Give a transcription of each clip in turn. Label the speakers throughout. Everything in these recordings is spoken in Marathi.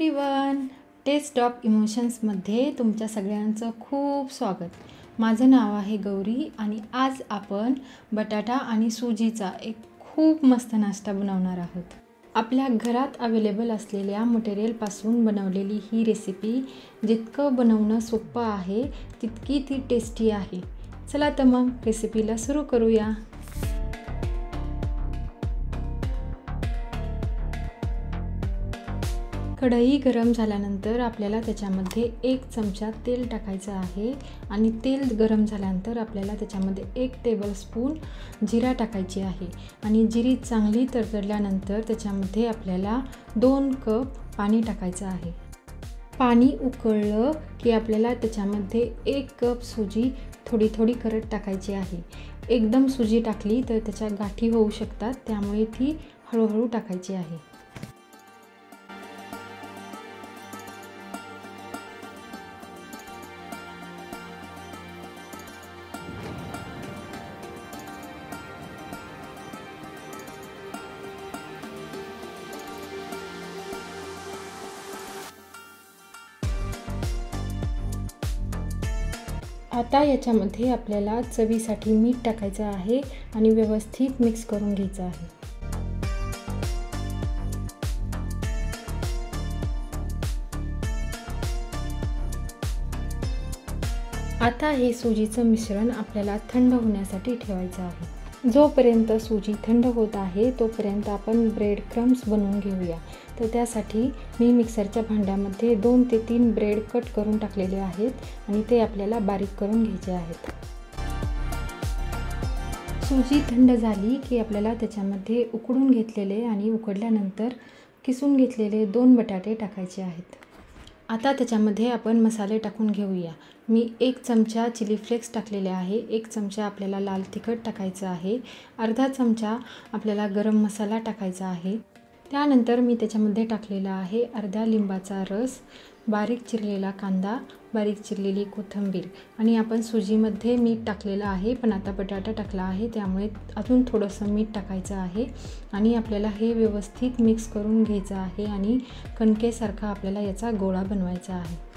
Speaker 1: एव्हरीवन, टेस्ट ऑफ इमोशन्समध्ये तुमच्या सगळ्यांचं खूप स्वागत. माझं नाव आहे गौरी आणि आज आपण बटाटा आणि सुजीचा एक खूप मस्त नाश्ता बनवणार आहोत. आपल्या घरात अवेलेबल असलेल्या मटेरियलपासून बनवलेली ही रेसिपी जितकं बनवणं सोपं आहे तितकी ती टेस्टी आहे. चला तर मग रेसिपीला सुरू करूया. कढई गरम झाल्यानंतर आपल्याला त्याच्यामध्ये 1 चमचा तेल टाकायचं आहे आणि तेल गरम झाल्यानंतर आपल्याला त्याच्यामध्ये 1 टेबलस्पून जिरा टाकायची आहे आणि जिरी चांगली तडतडल्यानंतर त्याच्यामध्ये आपल्याला 2 कप पाणी टाकायचं आहे. पाणी उकळलं की आपल्याला त्याच्यामध्ये 1 कप सुजी थोडी थोडी करत टाकायची आहे. एकदम सुजी टाकली तर त्याच्या गाठी होऊ शकतात, त्यामुळे ती हळूहळू टाकायची आहे. आता याच्यामध्ये आपल्याला चवीसाठी मीठ टाकायचं आहे आणि व्यवस्थित मिक्स करून घ्यायचं आहे. आता हे सुजीचं मिश्रण आपल्याला थंड होण्यासाठी ठेवायचं आहे. जोपर्यंत सुजी थंड होत आहे तोपर्यंत आपण ब्रेड क्रम्स बनवून घेऊया. तर त्यासाठी मी मिक्सरच्या भांड्यामध्ये 2 ते 3 ब्रेड कट करून टाकलेले आहेत आणि ते आपल्याला बारीक करून घ्यायचे आहेत. सुजी थंड झाली की आपल्याला त्याच्यामध्ये उकडून घेतलेले आणि उकडल्यानंतर किसून घेतलेले 2 बटाटे टाकायचे आहेत. आता त्याच्यामध्ये आपण मसाले टाकून घेऊया. मी 1 चमचा चिली फ्लेक्स टाकलेले आहे, 1 चमचा आपल्याला लाल तिखट टाकायचं आहे, अर्धा चमचा आपल्याला गरम मसाला टाकायचा आहे. त्यानंतर मी त्याच्यामध्ये टाकलेला आहे अर्धा लिंबाचा रस, बारीक चिरलेला कांदा, बारीक चिरलेली कोथिंबीर आणि आपण सुजीमध्ये मीठ टाकलेलं आहे, पण आता बटाटा टाकला आहे त्यामुळे अजून थोडंसं मीठ टाकायचं आहे आणि आपल्याला हे व्यवस्थित मिक्स करून घ्यायचं आहे आणि कणकेसारखा आपल्याला याचा गोळा बनवायचा आहे.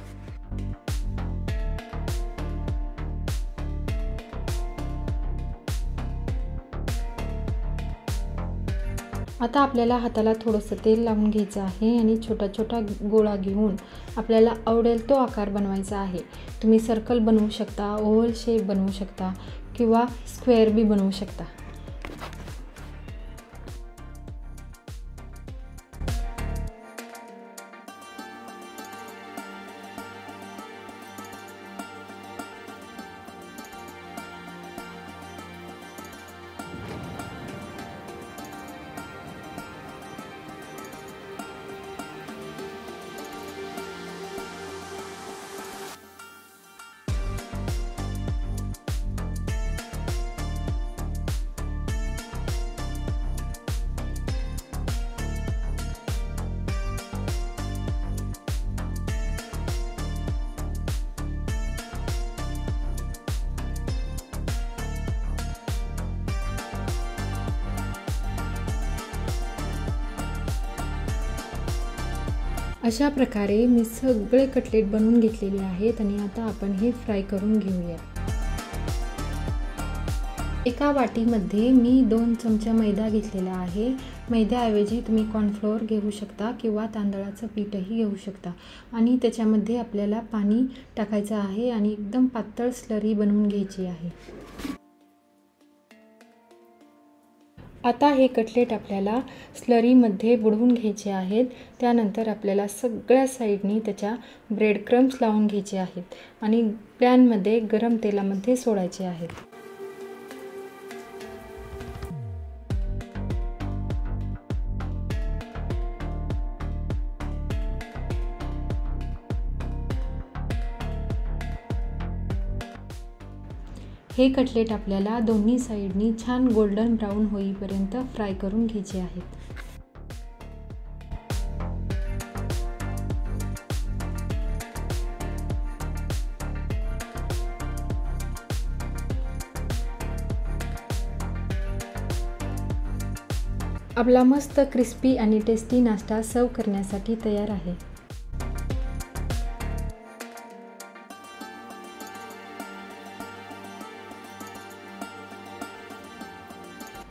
Speaker 1: आता आपल्याला हाताला थोडंसं तेल लावून घ्यायचं आहे आणि छोटा छोटा गोळा घेऊन आपल्याला आवडेल तो आकार बनवायचा आहे. तुम्ही सर्कल बनवू शकता, ओव्हल शेप बनवू शकता किंवा स्क्वेअर बी बनवू शकता. अशा प्रकारे मी सगळे कटलेट बनवून घेतलेले आहेत आणि आता आपण हे फ्राय करून घेऊया. एका वाटीमध्ये मी 2 चमचा मैदा घेतलेला आहे. मैद्याऐवजी तुम्ही कॉर्नफ्लोअर घेऊ शकता किंवा तांदळाचं पीठही घेऊ शकता आणि त्याच्यामध्ये आपल्याला पाणी टाकायचं आहे आणि एकदम पातळ स्लरी बनवून घ्यायची आहे. आता हे कटलेट आपल्याला स्लरीमध्ये बुडवून घ्यायचे आहेत. त्यानंतर आपल्याला सगळ्या साईडनी त्याच्या ब्रेड क्रम्स लावून घ्यायचे आहेत आणि पॅनमध्ये गरम तेलामध्ये सोडायचे आहेत. हे कटलेट आपल्याला दोन्ही साईडनी छान गोल्डन ब्राऊन होईपर्यंत फ्राय करून घ्यायचे आहेत. आपला मस्त क्रिस्पी आणि टेस्टी नाश्ता सर्व करण्यासाठी तयार आहे.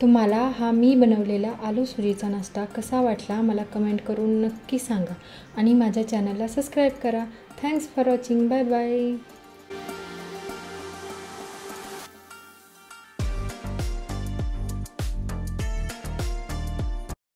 Speaker 1: तुम्हाला हा मी बनवलेला आलू सुजीचा नाश्ता कसा वाटला मला कमेंट करून नक्की सांगा आणि माझ्या चॅनलला सबस्क्राईब करा. Thanks for watching. Bye bye.